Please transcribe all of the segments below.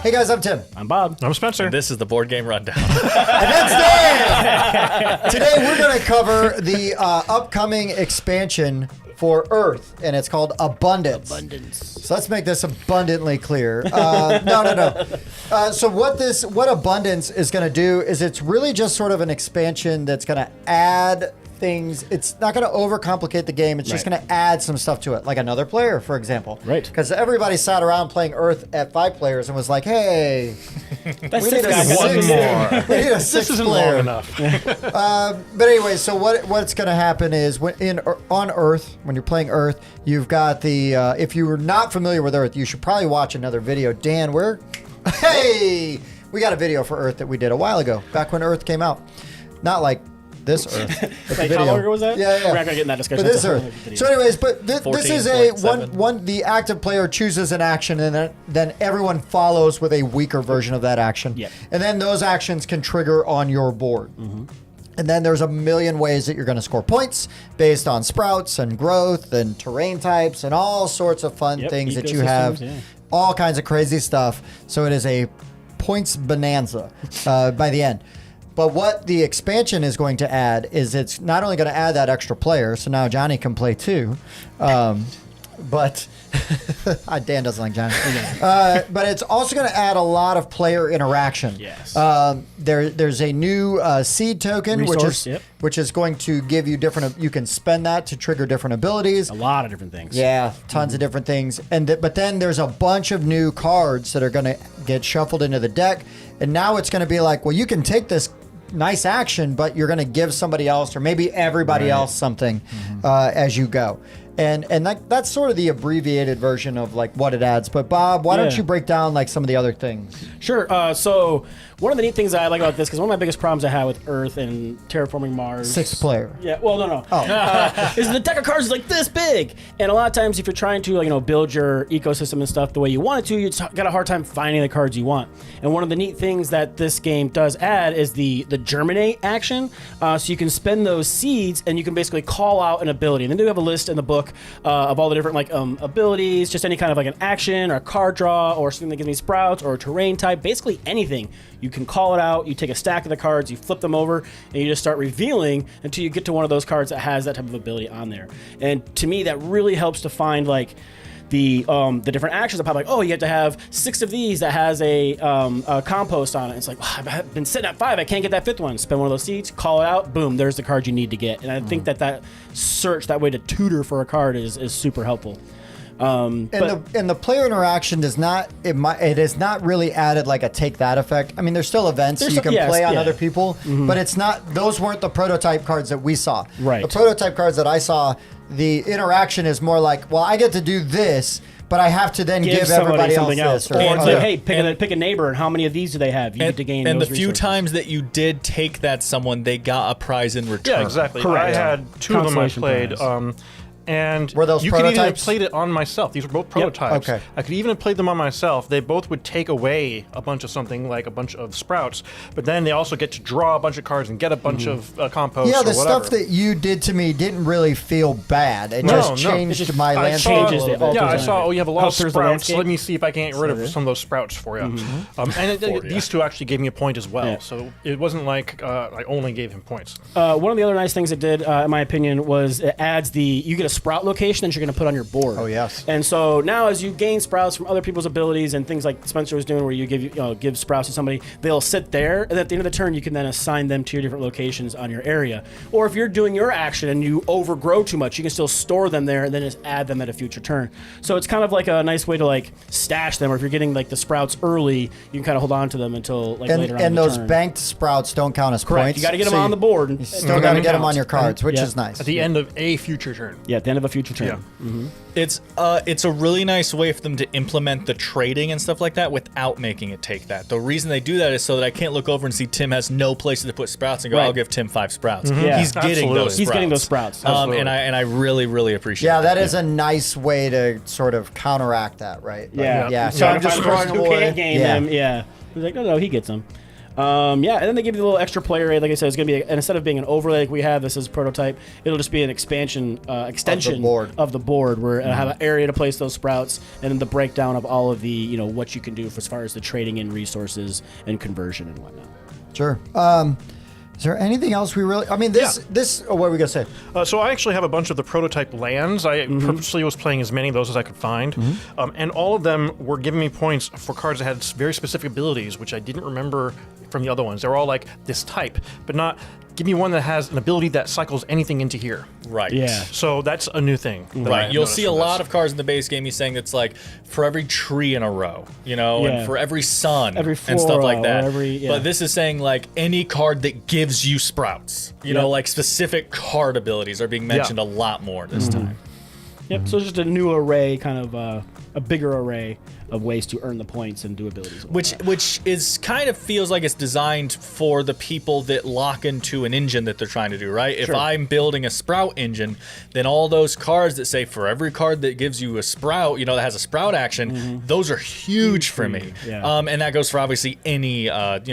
Hey guys, I'm Tim. I'm Bob. I'm Spencer. And this is the Board Game Rundown. And that's Dan! Today we're going to cover the upcoming expansion for Earth, and it's called Abundance. So let's make this abundantly clear. No. So what Abundance is going to do is it's really just sort of an expansion that's going to add things. It's not going to overcomplicate the game. It's just going to add some stuff to it, like another player, for example. Right. Because everybody sat around playing Earth at 5 players and was like, hey, That's we need a One sixth- more. we need a This sixth isn't player. long enough. But anyway, so what's going to happen is on Earth, when you're playing Earth, you've got the. If you were not familiar with Earth, you should probably watch another video. Dan, Hey, we got a video for Earth that we did a while ago, back when Earth came out. Not like this Earth. But the Like, video. how long ago was that? Yeah. We're not going to get in that discussion. But this That's a whole Earth. other video. So anyways, but this is a 14.7. the active player chooses an action, and then everyone follows with a weaker version of that action. Yep. And then those actions can trigger on your board. And then there's a million ways that you're going to score points based on sprouts and growth and terrain types and all sorts of fun things that you have. ecosystems, yeah. All kinds of crazy stuff. So it is a points bonanza by the end. But what the expansion is going to add is it's not only going to add that extra player, so now Johnny can play too, but Dan doesn't like Johnny. But it's also going to add a lot of player interaction. Yes. There's a new seed token, Resource, which is going to give you different. You can spend that to trigger different abilities. A lot of different things. Yeah, tons of different things. But then there's a bunch of new cards that are going to get shuffled into the deck. And now it's going to be like, well, you can take this nice action, but you're going to give somebody else or maybe everybody else something as you go. And that's sort of the abbreviated version of like what it adds. But Bob, why don't you break down like some of the other things? Sure. So one of the neat things that I like about this, because one of my biggest problems I have with Earth and terraforming Mars. 6th player. Yeah. Well, no. Oh. Is the deck of cards is like this big, and a lot of times if you're trying to build your ecosystem and stuff the way you want it to, you just got a hard time finding the cards you want. And one of the neat things that this game does add is the Germinate action. So you can spend those seeds and you can basically call out an ability. And then they have a list in the book of all the different abilities, just any kind of like an action or a card draw or something that gives me sprouts or a terrain type, basically anything. You can call it out, you take a stack of the cards, you flip them over, and you just start revealing until you get to one of those cards that has that type of ability on there. And to me, that really helps to find like the different actions that pop, like, oh, you have to have 6 of these that has a compost on it. It's like, oh, I've been sitting at 5, I can't get that 5th one. Spend one of those seeds, call it out, boom, there's the card you need to get. And I think that search, that way to tutor for a card is super helpful. And the player interaction does not. It is not really added like a take that effect. I mean, there's still events so you can play on other people, but it's not. Those weren't the prototype cards that we saw. Right. The prototype cards that I saw, the interaction is more like, well, I get to do this, but I have to then give everybody something else else. this. Or it's like, hey, pick a neighbor, and how many of these do they have? You get to gain. And those the few resources. times that you did take that someone, they got a prize in return. Yeah, exactly. Correct. I had 2 of them I Consolation played. prize. And Were those you could even have prototypes? played it on myself. These were both prototypes. Okay. I could even have played them on myself. They both would take away a bunch of something, like a bunch of sprouts, but then they also get to draw a bunch of cards and get a bunch of compost. Yeah, or the whatever. stuff that you did to me didn't really feel bad. It No, just no. changed It just- my I landscape saw- a little bit. Yeah, I saw. Oh, you have a lot of Alters the sprouts. landscape. Let me see if I can get rid of some of those sprouts for you. These 2 actually gave me a point as well. Yeah. So it wasn't like I only gave him points. One of the other nice things it did, in my opinion, was it adds you get a sprout location that you're going to put on your board. Oh, yes. And so now as you gain sprouts from other people's abilities and things like Spencer was doing where you give sprouts to somebody, they'll sit there, and at the end of the turn you can then assign them to your different locations on your area. Or if you're doing your action and you overgrow too much, you can still store them there and then just add them at a future turn. So it's kind of like a nice way to like stash them, or if you're getting like the sprouts early, you can kind of hold on to them until like later on in And the those turn. banked sprouts don't count as Correct. points. You got to get them so on the board. You still got to get them on your cards, which is nice. At the end of a future turn. Yeah, at the end of a future turn. Yeah. It's a really nice way for them to implement the trading and stuff like that without making it take that. The reason they do that is so that I can't look over and see Tim has no places to put sprouts and go, Right. I'll give Tim 5 sprouts. Yeah. He's getting Absolutely. those sprouts. He's getting those sprouts. And I really, really appreciate Yeah, that. that is a nice way to sort of counteract that, right? Like, Yeah. yeah. So I'm just throwing them who away. can't gain Yeah. them. Yeah. He's like, no, he gets them. Yeah, and then they give you a little extra player area. Like I said, it's going to be, and instead of being an overlay like we have, this is prototype, it'll just be an extension of the board where it'll have an area to place those sprouts, and then the breakdown of all of the, what you can do as far as the trading in resources and conversion and whatnot. Sure. Is there anything else we really? I mean, this. Oh, what were we gonna say? So I actually have a bunch of the prototype lands. I purposely was playing as many of those as I could find, and all of them were giving me points for cards that had very specific abilities, which I didn't remember from the other ones. They were all like this type, but not. Give me one that has an ability that cycles anything into here. Right. Yeah. So that's a new thing. Right. You'll see a lot of cards in the base game he's saying that's like for every tree in a row, and for every sun every and stuff like floral, that. But this is saying like any card that gives you sprouts. You know, like specific card abilities are being mentioned a lot more this time. Yep. So it's just a new array, kind of a bigger array of ways to earn the points and do abilities. Which is kind of feels like it's designed for the people that lock into an engine that they're trying to do, right? If I'm building a sprout engine, then all those cards that say for every card that gives you a sprout, that has a sprout action, those are huge for me. Yeah. And that goes for obviously any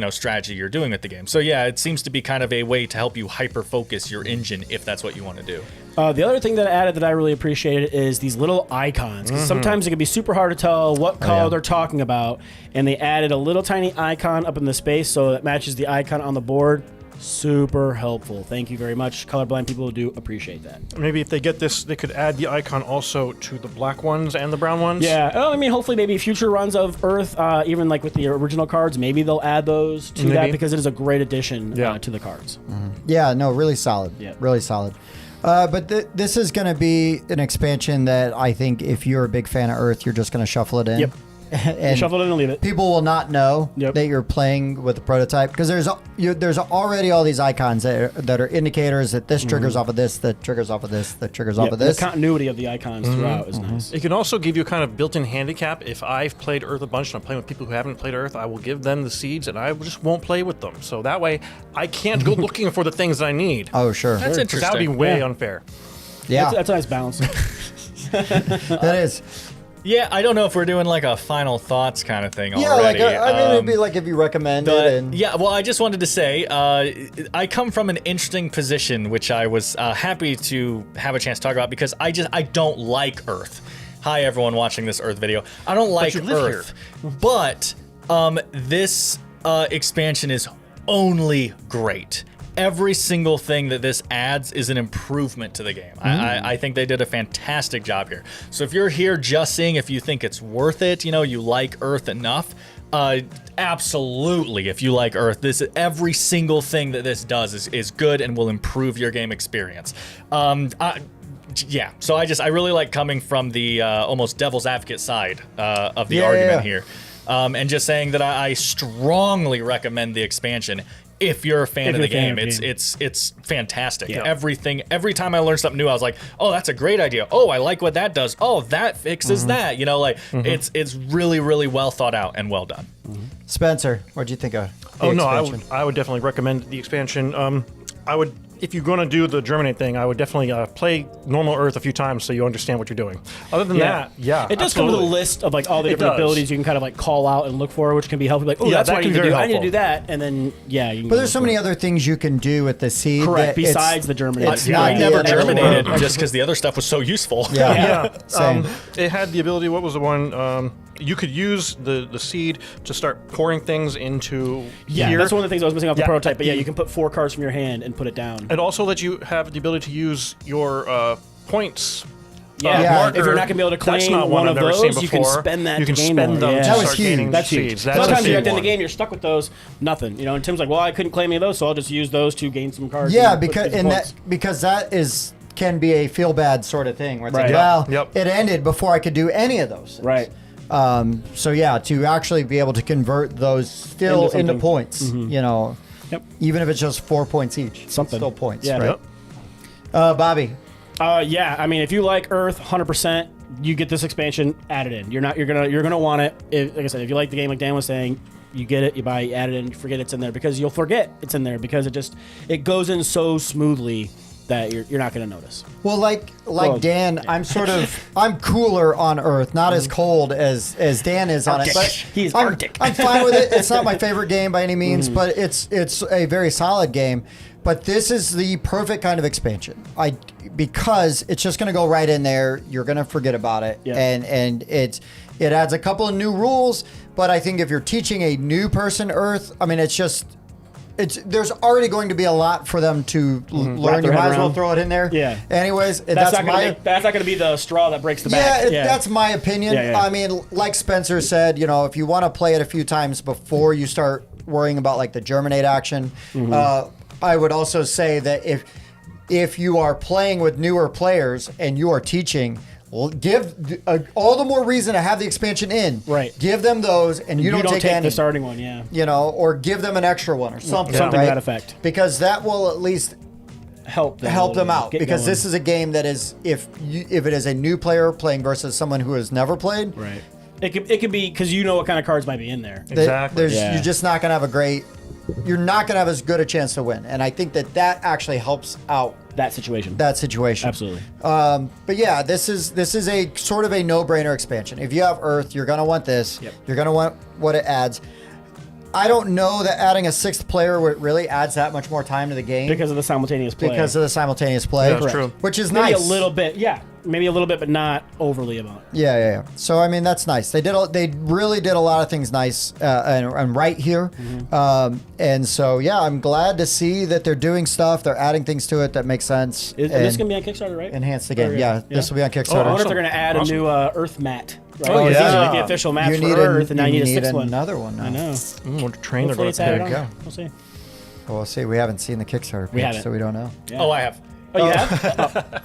strategy you're doing with the game. So yeah, it seems to be kind of a way to help you hyper focus your engine if that's what you want to do. The other thing that I added that I really appreciated is these little icons. 'Cause sometimes it can be super hard to tell what color they're talking about, and they added a little tiny icon up in the space so it matches the icon on the board. Super helpful. Thank you very much. Colorblind people do appreciate that. Maybe if they get this, they could add the icon also to the black ones and the brown ones. Yeah. I mean, hopefully maybe future runs of Earth, even like with the original cards, maybe they'll add those to that because it is a great addition to the cards. Yeah, no, really solid. Yeah. Really solid. But this is going to be an expansion that I think if you're a big fan of Earth, you're just going to shuffle it in. Yep. And shuffle it in and leave it. People will not know Yep. that you're playing with the prototype because there's already all these icons that are indicators that this triggers off of this, that triggers off of this, that triggers off of this. The continuity of the icons throughout is nice. It can also give you kind of built-in handicap. If I've played Earth a bunch and I'm playing with people who haven't played Earth, I will give them the seeds and I just won't play with them. So that way, I can't go looking for the things that I need. Oh, sure. That's interesting. That would be way unfair. Yeah, That's a nice balance. that is. Yeah, I don't know if we're doing like a final thoughts kind of thing Yeah, already. I mean, it'd be like if you recommend it. And Yeah, well, I just wanted to say, I come from an interesting position, which I was happy to have a chance to talk about because I don't like Earth. Hi, everyone watching this Earth video. I don't like you live Earth, but this expansion is only great. Every single thing that this adds is an improvement to the game. I think they did a fantastic job here. So if you're here just seeing if you think it's worth it, you like Earth enough, absolutely. If you like Earth, every single thing that this does is good and will improve your game experience. Yeah, so I really like coming from the almost devil's advocate side of the argument here. And just saying that I strongly recommend the expansion. If you're a fan of the game, it's fantastic. Yeah. Every time I learn something new, I was like, oh, that's a great idea. Oh, I like what that does. Oh, that fixes that. It's really, really well thought out and well done. Spencer, what'd you think of the expansion? I would definitely recommend the expansion. I would, if you're going to do the Germinate thing, I would definitely play normal Earth a few times so you understand what you're doing. Other than that, it does come with a list of like all the different abilities you can kind of like call out and look for, which can be helpful. Like, oh, that's what I need to do. I need to do that, and then you can But there's so many other things you can do with the seed. correct besides the Germinate. it's not I never the actual germinated work. just because the other stuff was so useful. Yeah. Same. It had the ability. What was the one? You could use the seed to start pouring things into here. That's one of the things I was missing off the prototype. But you can put 4 cards from your hand and put it down. And also let you have the ability to use your points. If you're not gonna be able to That's claim not one of I've never seen those, you can before. spend that. You can to gain spend more. them to That was start huge. gaining That's huge. seeds. That's Sometimes a you're big at the end of one. the game, you're stuck with those. Nothing. And Tim's like, well, I couldn't claim any of those, so I'll just use those to gain some cards. Yeah, and put because 50 points. that can be a feel bad sort of thing where it's Right. like, Yep. it ended before I could do any of those things. Right. So to actually be able to convert those still Into into something. points, Yep. even if it's just 4 points each, it's Something. still points, Yeah. right? Yep. Bobby, I mean, if you like Earth, 100%, you get this expansion added in. You're gonna want it. Like I said, if you like the game, like Dan was saying, you get it, you buy it, you add it in, you forget it's in there because you'll forget it's in there because it goes in so smoothly that you're not going to notice. Well, like Dan, I'm cooler on Earth, not as cold as Dan is on it. But He's I'm, Arctic. I'm fine with it. It's not my favorite game by any means, but it's a very solid game. But this is the perfect kind of expansion. Because it's just going to go right in there. You're going to forget about it, Yeah. and it adds a couple of new rules. But I think if you're teaching a new person Earth, I mean, there's already going to be a lot for them to learn. You their head might as well around. throw it in there. Yeah. Anyways, That's not going to be the straw that breaks the back. that's my opinion. Yeah, yeah. I mean, like Spencer said, if you want to play it a few times before you start worrying about like the Germinate action, I would also say that if you are playing with newer players and you are teaching, give all the more reason to have the expansion in. Right. Give them those, and you don't take any. The starting one. Yeah. Or give them an extra one or something. Something right? to that effect. Because that will at least Help them out. Get Because going. this is a game that is, if it is a new player playing versus someone who has never played, right. It could be because you know what kind of cards might be in there. Exactly. You're just not going to have you're not going to have as good a chance to win. And I think that actually helps out That situation. Absolutely. But yeah, this is a sort of a no-brainer expansion. If you have Earth, you're going to want this. Yep. You're going to want what it adds. I don't know that adding a sixth player really adds that much more time to the game. Because of the simultaneous play. Because of the simultaneous play. Yeah, that's true. Which is maybe nice. a little bit. Yeah. Maybe a little bit, but not overly about. Yeah. So I mean, that's nice. They really did a lot of things nice and right here. And so yeah, I'm glad to see that they're doing stuff. They're adding things to it that make sense. And this is going to be on Kickstarter, right? enhance the game. Or, Yeah, this will be on Kickstarter. I wonder if they're going to add a new Earth mat. Right? Oh, These yeah. are like the official mats You for need Earth, and now you need a sixth one. another one now. I know. What train they're Hopefully going it's to added pick. on. go. We'll see. Well, we'll see. We haven't seen the Kickstarter page, haven't. so we don't know. Yeah. Oh, I have. Oh, you have?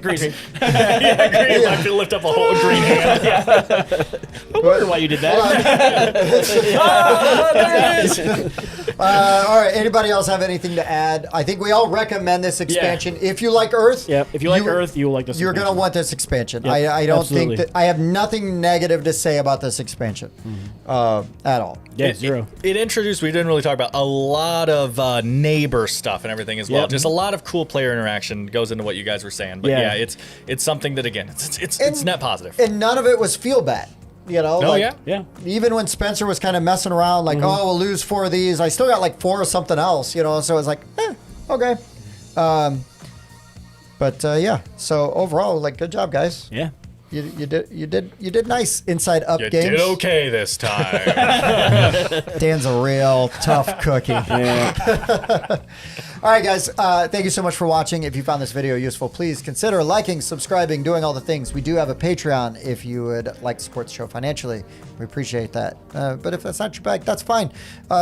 Greasy. Yeah, green. I can lift up a whole green hand. I wonder why you did that. There it is. All right. Anybody else have anything to add? I think we all recommend this expansion. If you like Earth, Yep. If you like Earth, you will like this. you're going to expansion. want this expansion. Yep, I don't absolutely. think that I have nothing negative to say about this expansion at all. Yeah, zero. It introduced, we didn't really talk about a lot of neighbor stuff and everything as well. Yep. Just a lot of cool player interaction goes into what you guys were saying. But Yeah. yeah, it's something that, again, it's net positive. And none of it was feel bad. Oh, yeah? Yeah. Even when Spencer was kind of messing around, like, oh, we'll lose 4 of these. I still got like 4 of something else, so it was like, okay. But yeah, so overall, like, good job, guys. Yeah. You did nice inside up You games. did okay this time. Dan's a real tough cookie. All right, guys. Thank you so much for watching. If you found this video useful, please consider liking, subscribing, doing all the things. We do have a Patreon if you would like to support the show financially. We appreciate that. But if that's not your bag, that's fine.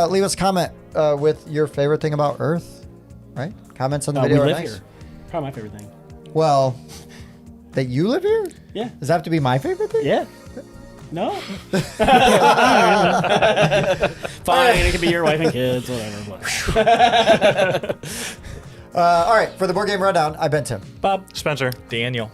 Leave us a comment with your favorite thing about Earth. Right? Comments on the We video are live nice. here. Probably my favorite thing. Well, that you live here? Yeah. Does that have to be my favorite thing? Yeah. No. Fine. It could be your wife and kids, whatever. All right. For the Board Game Rundown, I've been Tim. Bob. Spencer. Daniel.